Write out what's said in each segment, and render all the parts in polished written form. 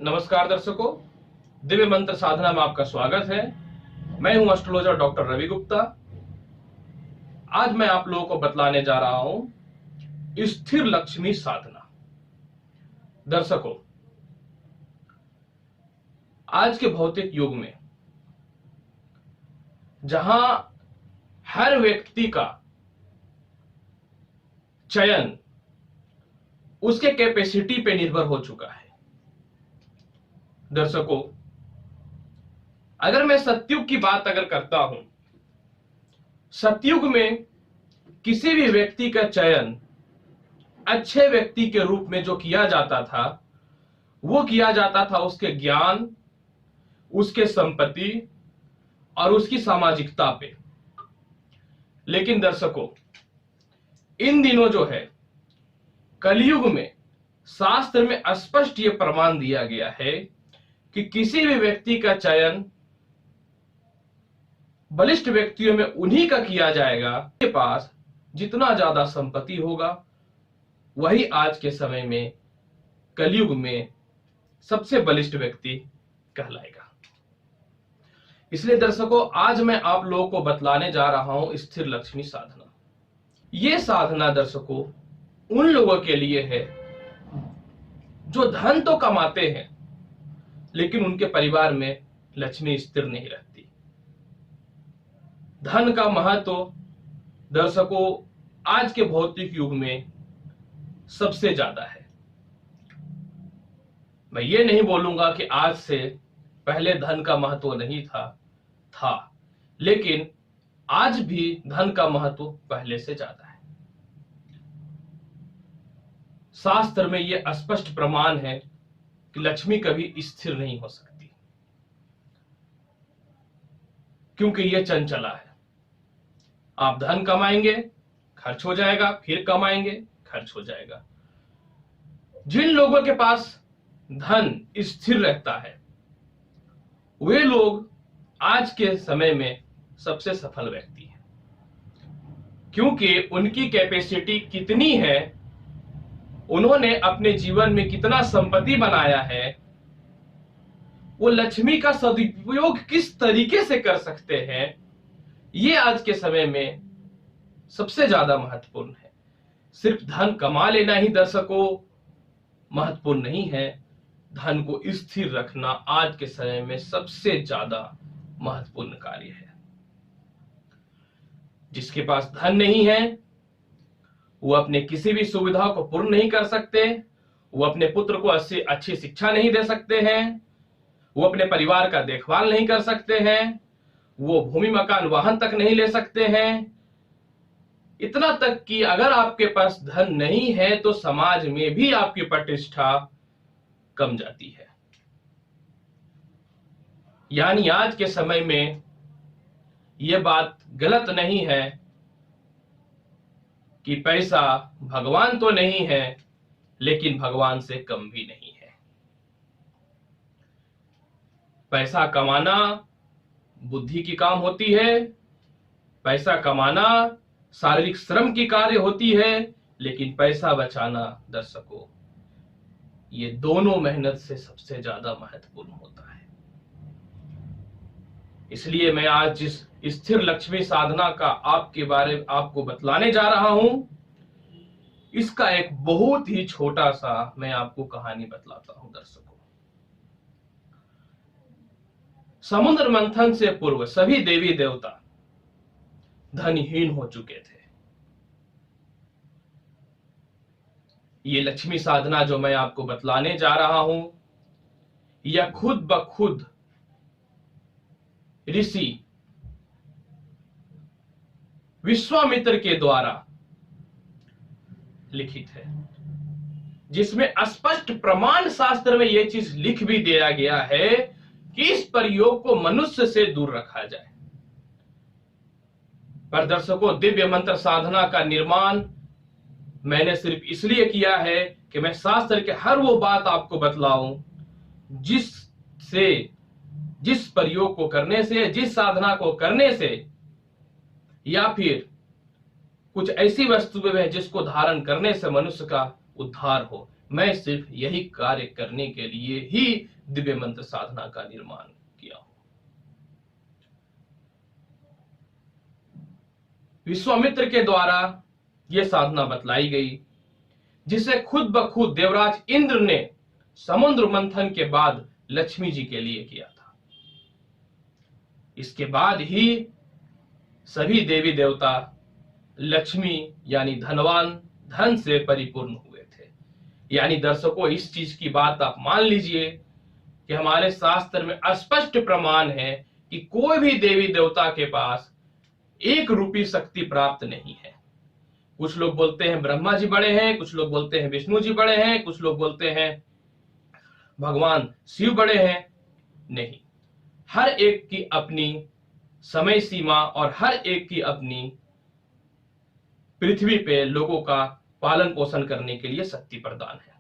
नमस्कार दर्शकों, दिव्य मंत्र साधना में आपका स्वागत है। मैं हूं एस्ट्रोलॉजर डॉक्टर रवि गुप्ता। आज मैं आप लोगों को बतलाने जा रहा हूं स्थिर लक्ष्मी साधना। दर्शकों, आज के भौतिक युग में जहां हर व्यक्ति का चयन उसके कैपेसिटी पे निर्भर हो चुका है। दर्शकों, अगर मैं सतयुग की बात करता हूं, सतयुग में किसी भी व्यक्ति का चयन अच्छे व्यक्ति के रूप में जो किया जाता था, वो किया जाता था उसके ज्ञान, उसके संपत्ति और उसकी सामाजिकता पे। लेकिन दर्शकों, इन दिनों जो है कलयुग में शास्त्र में स्पष्ट यह प्रमाण दिया गया है कि किसी भी व्यक्ति का चयन बलिष्ठ व्यक्तियों में उन्हीं का किया जाएगा के पास जितना ज्यादा संपत्ति होगा, वही आज के समय में कलयुग में सबसे बलिष्ठ व्यक्ति कहलाएगा। इसलिए दर्शकों, आज मैं आप लोगों को बतलाने जा रहा हूं स्थिर लक्ष्मी साधना। यह साधना दर्शकों उन लोगों के लिए है जो धन तो कमाते हैं लेकिन उनके परिवार में लक्ष्मी स्थिर नहीं रहती। धन का महत्व दर्शकों आज के भौतिक युग में सबसे ज्यादा है। मैं ये नहीं बोलूंगा कि आज से पहले धन का महत्व नहीं था, लेकिन आज भी धन का महत्व पहले से ज्यादा है। शास्त्र में यह स्पष्ट प्रमाण है कि लक्ष्मी कभी स्थिर नहीं हो सकती, क्योंकि यह चंचला है। आप धन कमाएंगे, खर्च हो जाएगा, फिर कमाएंगे, खर्च हो जाएगा। जिन लोगों के पास धन स्थिर रहता है, वे लोग आज के समय में सबसे सफल व्यक्ति हैं, क्योंकि उनकी कैपेसिटी कितनी है, उन्होंने अपने जीवन में कितना संपत्ति बनाया है, वो लक्ष्मी का सदुपयोग किस तरीके से कर सकते हैं, ये आज के समय में सबसे ज्यादा महत्वपूर्ण है। सिर्फ धन कमा लेना ही दर्शकों महत्वपूर्ण नहीं है, धन को स्थिर रखना आज के समय में सबसे ज्यादा महत्वपूर्ण कार्य है। जिसके पास धन नहीं है, वो अपने किसी भी सुविधा को पूर्ण नहीं कर सकते, वो अपने पुत्र को अच्छी शिक्षा नहीं दे सकते हैं, वो अपने परिवार का देखभाल नहीं कर सकते हैं, वो भूमि मकान वाहन तक नहीं ले सकते हैं। इतना तक कि अगर आपके पास धन नहीं है तो समाज में भी आपकी प्रतिष्ठा कम जाती है। यानी आज के समय में यह बात गलत नहीं है कि पैसा भगवान तो नहीं है, लेकिन भगवान से कम भी नहीं है। पैसा कमाना बुद्धि की काम होती है, पैसा कमाना शारीरिक श्रम की कार्य होती है, लेकिन पैसा बचाना दर्शकों ये दोनों मेहनत से सबसे ज्यादा महत्वपूर्ण होता है। इसलिए मैं आज जिस स्थिर लक्ष्मी साधना का आपको बतलाने जा रहा हूं, इसका एक बहुत ही छोटा सा मैं आपको कहानी बतलाता हूं। दर्शकों, समुद्र मंथन से पूर्व सभी देवी देवता धनहीन हो चुके थे। ये लक्ष्मी साधना जो मैं आपको बतलाने जा रहा हूं, यह खुद ब खुद ऋषि विश्वामित्र के द्वारा लिखित है, जिसमें स्पष्ट प्रमाण शास्त्र में यह चीज लिख भी दिया गया है कि इस प्रयोग को मनुष्य से दूर रखा जाए। पर दर्शकों, दिव्य मंत्र साधना का निर्माण मैंने सिर्फ इसलिए किया है कि मैं शास्त्र के हर वो बात आपको बतलाऊं जिस प्रयोग को करने से, जिस साधना को करने से, या फिर कुछ ऐसी वस्तुएं हैं जिसको धारण करने से मनुष्य का उद्धार हो। मैं सिर्फ यही कार्य करने के लिए ही दिव्य मंत्र साधना का निर्माण किया हो। विश्वामित्र के द्वारा यह साधना बतलाई गई, जिसे खुद ब खुद देवराज इंद्र ने समुद्र मंथन के बाद लक्ष्मी जी के लिए किया था। इसके बाद ही सभी देवी देवता लक्ष्मी यानी धनवान, धन से परिपूर्ण हुए थे। यानी दर्शकों, इस चीज की बात आप मान लीजिए कि हमारे शास्त्र में स्पष्ट प्रमाण है कि कोई भी देवी देवता के पास एक रूपी शक्ति प्राप्त नहीं है। कुछ लोग बोलते हैं ब्रह्मा जी बड़े हैं, कुछ लोग बोलते हैं विष्णु जी बड़े हैं, कुछ लोग बोलते हैं भगवान शिव बड़े हैं। नहीं, हर एक की अपनी समय सीमा और हर एक की अपनी पृथ्वी पे लोगों का पालन पोषण करने के लिए शक्ति प्रदान है।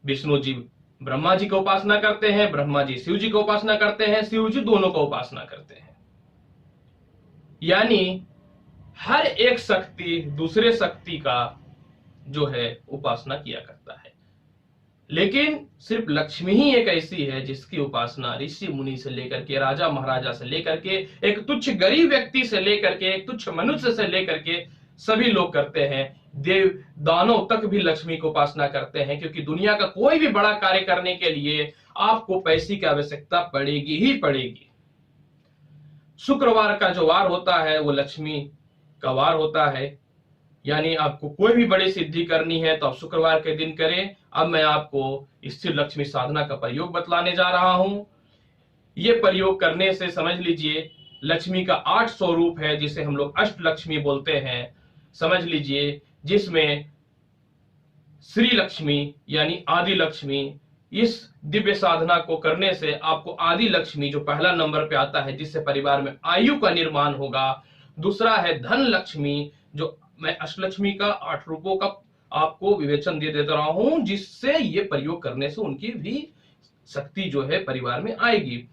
विष्णु जी ब्रह्मा जी को उपासना करते हैं, ब्रह्मा जी शिव जी को उपासना करते हैं, शिव जी दोनों को उपासना करते हैं। यानी हर एक शक्ति दूसरे शक्ति का जो है उपासना किया करता है। लेकिन सिर्फ लक्ष्मी ही एक ऐसी है जिसकी उपासना ऋषि मुनि से लेकर के, राजा महाराजा से लेकर के, एक तुच्छ गरीब व्यक्ति से लेकर के, एक तुच्छ मनुष्य से लेकर के सभी लोग करते हैं। देव दानव तक भी लक्ष्मी को उपासना करते हैं, क्योंकि दुनिया का कोई भी बड़ा कार्य करने के लिए आपको पैसे की आवश्यकता पड़ेगी ही पड़ेगी। शुक्रवार का जो वार होता है वो लक्ष्मी का वार होता है। यानी आपको कोई भी बड़ी सिद्धि करनी है तो आप शुक्रवार के दिन करें। अब मैं आपको स्थिर लक्ष्मी साधना का प्रयोग बतलाने जा रहा हूं। ये प्रयोग करने से समझ लीजिए लक्ष्मी का 8 स्वरूप है, जिसे हम लोग अष्ट लक्ष्मी बोलते हैं। समझ लीजिए, जिसमें श्री लक्ष्मी यानी आदि लक्ष्मी, इस दिव्य साधना को करने से आपको आदि लक्ष्मी जो पहला नंबर पे आता है, जिससे परिवार में आयु का निर्माण होगा। दूसरा है धन लक्ष्मी, जो मैं अष्टलक्ष्मी का 8 रूपों का आपको विवेचन दे देता रहा हूं, जिससे ये प्रयोग करने से उनकी भी शक्ति जो है परिवार में आएगी।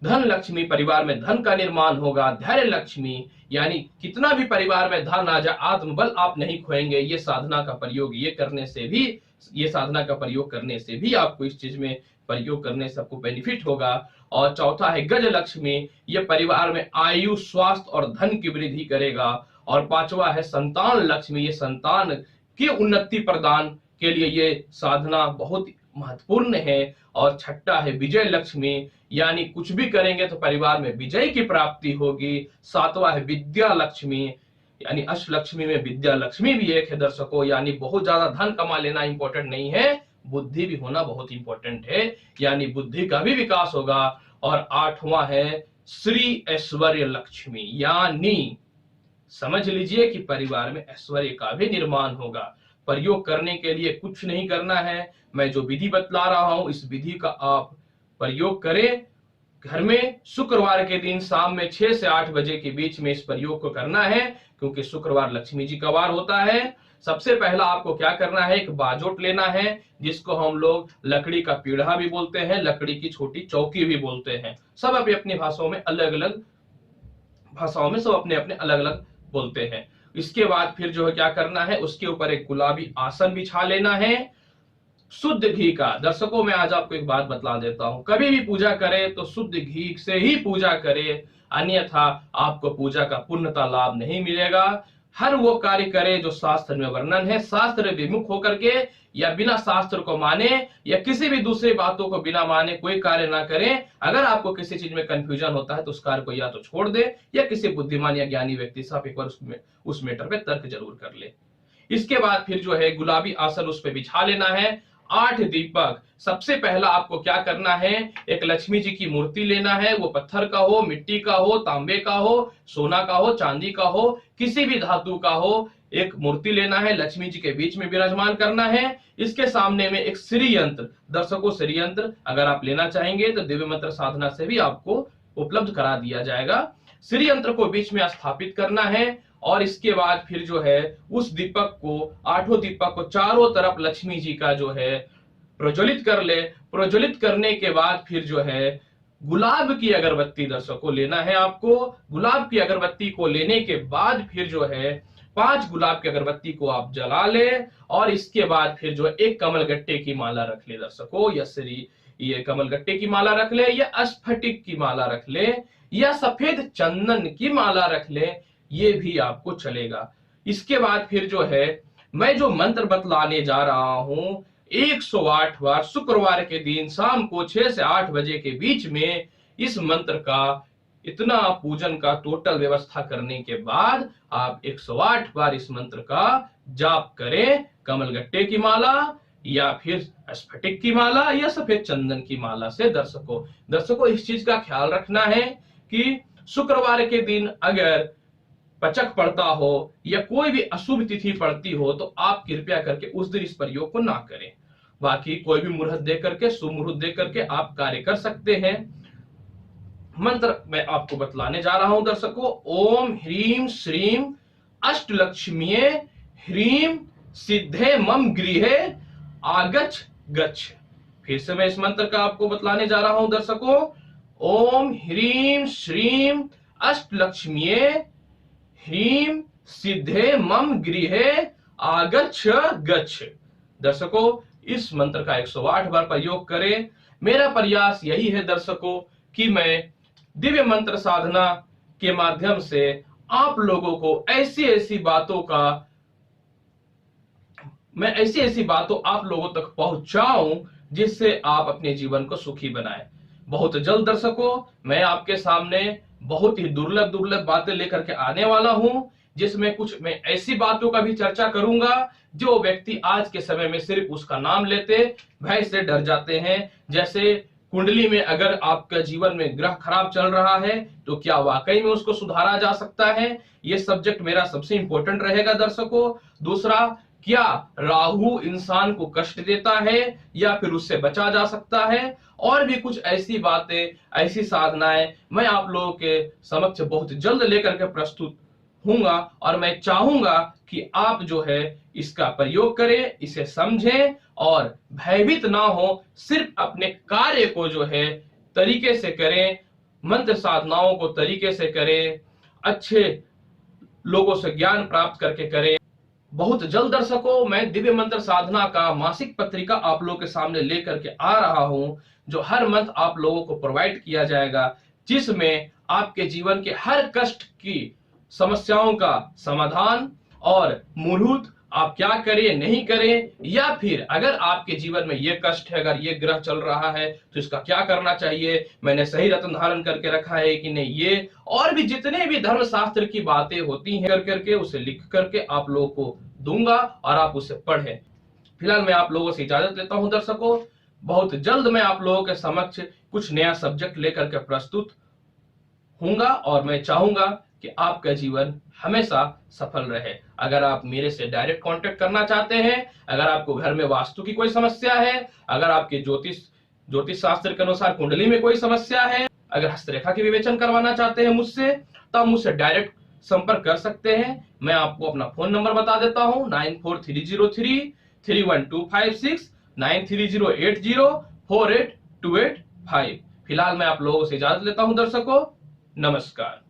धन लक्ष्मी, परिवार में धन का निर्माण होगा। धैर्य लक्ष्मी, यानी कितना भी परिवार में धन आ जाए, आत्मबल आप नहीं खोएंगे। ये साधना का प्रयोग ये करने से भी, ये साधना का प्रयोग करने से भी आपको इस चीज में प्रयोग करने से आपको बेनिफिट होगा। और चौथा है गज लक्ष्मी, ये परिवार में आयु, स्वास्थ्य और धन की वृद्धि करेगा। और पांचवा है संतान लक्ष्मी, ये संतान की उन्नति प्रदान के लिए ये साधना बहुत महत्वपूर्ण है। और छठा है विजय लक्ष्मी, यानी कुछ भी करेंगे तो परिवार में विजय की प्राप्ति होगी। सातवां है विद्या लक्ष्मी, यानी अष्ट लक्ष्मी में विद्या लक्ष्मी भी एक है दर्शकों। यानी बहुत ज्यादा धन कमा लेना इंपॉर्टेंट नहीं है, बुद्धि भी होना बहुत इंपॉर्टेंट है, यानी बुद्धि का भी विकास होगा। और आठवां है श्री ऐश्वर्य लक्ष्मी, यानी समझ लीजिए कि परिवार में ऐश्वर्य का भी निर्माण होगा। प्रयोग करने के लिए कुछ नहीं करना है, मैं जो विधि बतला रहा हूं इस विधि का आप प्रयोग करें। घर में शुक्रवार के दिन शाम में 6 से 8 बजे के बीच में इस प्रयोग को करना है, क्योंकि शुक्रवार लक्ष्मी जी का वार होता है। सबसे पहला आपको क्या करना है, एक बाजोट लेना है, जिसको हम लोग लकड़ी का पीढ़ा भी बोलते हैं, लकड़ी की छोटी चौकी भी बोलते हैं। सब अपनी अपनी भाषाओं में अलग अलग भाषाओं में सब अपने अपने अलग अलग बोलते हैं। इसके बाद फिर जो है क्या करना है, उसके ऊपर एक गुलाबी आसन बिछा लेना है शुद्ध घी का। दर्शकों, मैं आज आपको एक बात बतला देता हूं, कभी भी पूजा करें तो शुद्ध घी से ही पूजा करें, अन्यथा आपको पूजा का पूर्णता लाभ नहीं मिलेगा। हर वो कार्य करें जो शास्त्र में वर्णन है, शास्त्र विमुख होकर के या बिना शास्त्र को माने या किसी भी दूसरी बातों को बिना माने कोई कार्य ना करें। अगर आपको किसी चीज में कंफ्यूजन होता है तो उस कार्य को या तो छोड़ दे या किसी बुद्धिमान या ज्ञानी व्यक्ति से आप एक बार उस मैटर पे तर्क जरूर कर ले। इसके बाद फिर जो है गुलाबी आसन उस पे बिछा लेना है। 8 दीपक, सबसे पहला आपको क्या करना है, एक लक्ष्मी जी की मूर्ति लेना है, वो पत्थर का हो, मिट्टी का हो, तांबे का हो, सोना का हो, चांदी का हो, किसी भी धातु का हो, एक मूर्ति लेना है, लक्ष्मी जी के बीच में विराजमान करना है। इसके सामने में एक श्री यंत्र, दर्शकों श्री यंत्र अगर आप लेना चाहेंगे तो दिव्य मंत्र साधना से भी आपको उपलब्ध करा दिया जाएगा। श्री यंत्र को बीच में स्थापित करना है और इसके बाद फिर जो है उस दीपक को, 8 दीपक को चारों तरफ लक्ष्मी जी का जो है प्रज्वलित कर ले। प्रज्वलित करने के बाद फिर जो है गुलाब की अगरबत्ती दर्शकों लेना है आपको। गुलाब की अगरबत्ती को लेने के बाद फिर जो है 5 गुलाब की अगरबत्ती को आप जला ले और इसके बाद फिर जो एक कमल गट्टे की माला रख ले दर्शकों, या श्री ये कमलगट्टे की माला रख ले, या स्फटिक की माला रख ले, या सफेद चंदन की माला रख ले, ये भी आपको चलेगा। इसके बाद फिर जो है मैं जो मंत्र बतलाने जा रहा हूं 108 बार शुक्रवार के दिन शाम को 6 से 8 बजे के बीच में इस मंत्र का इतना पूजन का टोटल व्यवस्था करने के बाद आप 108 बार इस मंत्र का जाप करें, कमलगट्टे की माला या फिर स्फटिक की माला या सफेद चंदन की माला से। दर्शकों इस चीज का ख्याल रखना है कि शुक्रवार के दिन अगर पचक पड़ता हो या कोई भी अशुभ तिथि पड़ती हो तो आप कृपया करके उस दिन इस प्रयोग को ना करें। बाकी कोई भी मुहूर्त दे करके, शुभ मुहूर्त दे करके आप कार्य कर सकते हैं। मंत्र मैं आपको बतलाने जा रहा हूं दर्शकों, ओम ह्रीम श्रीम अष्टलक्ष्मीये ह्रीम सिद्धे मम गृहे आगच्छ गच्छ। फिर से मैं इस मंत्र का आपको बतलाने जा रहा हूं दर्शकों, ओम ह्रीम श्रीम अष्टलक्ष्मीये ह्रीम सिद्धे मम गृहे आगच्छ गच्छ। दर्शकों इस मंत्र का 108 बार प्रयोग करें। मेरा प्रयास यही है दर्शकों कि मैं दिव्य मंत्र साधना के माध्यम से आप लोगों को ऐसी बातों आप लोगों तक पहुंचाऊं जिससे आप अपने जीवन को सुखी बनाएं। बहुत जल्द दर्शकों मैं आपके सामने बहुत ही दुर्लभ बातें लेकर के आने वाला हूं, जिसमें कुछ मैं ऐसी बातों का भी चर्चा करूंगा जो व्यक्ति आज के समय में सिर्फ उसका नाम लेते भय से डर जाते हैं। जैसे कुंडली में अगर आपका जीवन में ग्रह खराब चल रहा है तो क्या वाकई में उसको सुधारा जा सकता है, ये सब्जेक्ट मेरा सबसे इंपॉर्टेंट रहेगा दर्शकों। दूसरा, क्या राहु इंसान को कष्ट देता है या फिर उससे बचा जा सकता है, और भी कुछ ऐसी बातें, ऐसी साधनाएं मैं आप लोगों के समक्ष बहुत जल्द लेकर के प्रस्तुत हूंगा। और मैं चाहूंगा कि आप जो है इसका प्रयोग करें, इसे समझें और भयभीत ना हो, सिर्फ अपने कार्य को जो है तरीके से करें, मंत्र साधनाओं को तरीके से करें, अच्छे लोगों से ज्ञान प्राप्त करके करें। बहुत जल्द दर्शकों मैं दिव्य मंत्र साधना का मासिक पत्रिका आप लोगों के सामने लेकर के आ रहा हूं, जो हर मंथ आप लोगों को प्रोवाइड किया जाएगा, जिसमें आपके जीवन के हर कष्ट की समस्याओं का समाधान और मुहूर्त आप क्या करें नहीं करें, या फिर अगर आपके जीवन में ये कष्ट है, अगर ये ग्रह चल रहा है तो इसका क्या करना चाहिए, मैंने सही रत्न धारण करके रखा है कि नहीं, ये और भी जितने भी धर्म शास्त्र की बातें होती हैं करके उसे लिख करके आप लोगों को दूंगा और आप उसे पढ़ें। फिलहाल मैं आप लोगों से इजाजत लेता हूं दर्शकों, बहुत जल्द मैं आप लोगों के समक्ष कुछ नया सब्जेक्ट लेकर के प्रस्तुत हूंगा और मैं चाहूंगा कि आपका जीवन हमेशा सफल रहे। अगर आप मेरे से डायरेक्ट कांटेक्ट करना चाहते हैं, अगर आपको घर में वास्तु की कोई समस्या है, अगर आपके ज्योतिष शास्त्र के अनुसार कुंडली में कोई समस्या है, अगर हस्तरेखा की विवेचन करवाना चाहते हैं मुझसे, तो आप मुझसे डायरेक्ट संपर्क कर सकते हैं। मैं आपको अपना फोन नंबर बता देता हूं 9430331256 9308048285। फिलहाल मैं आप लोगों से इजाजत लेता हूं दर्शकों, नमस्कार।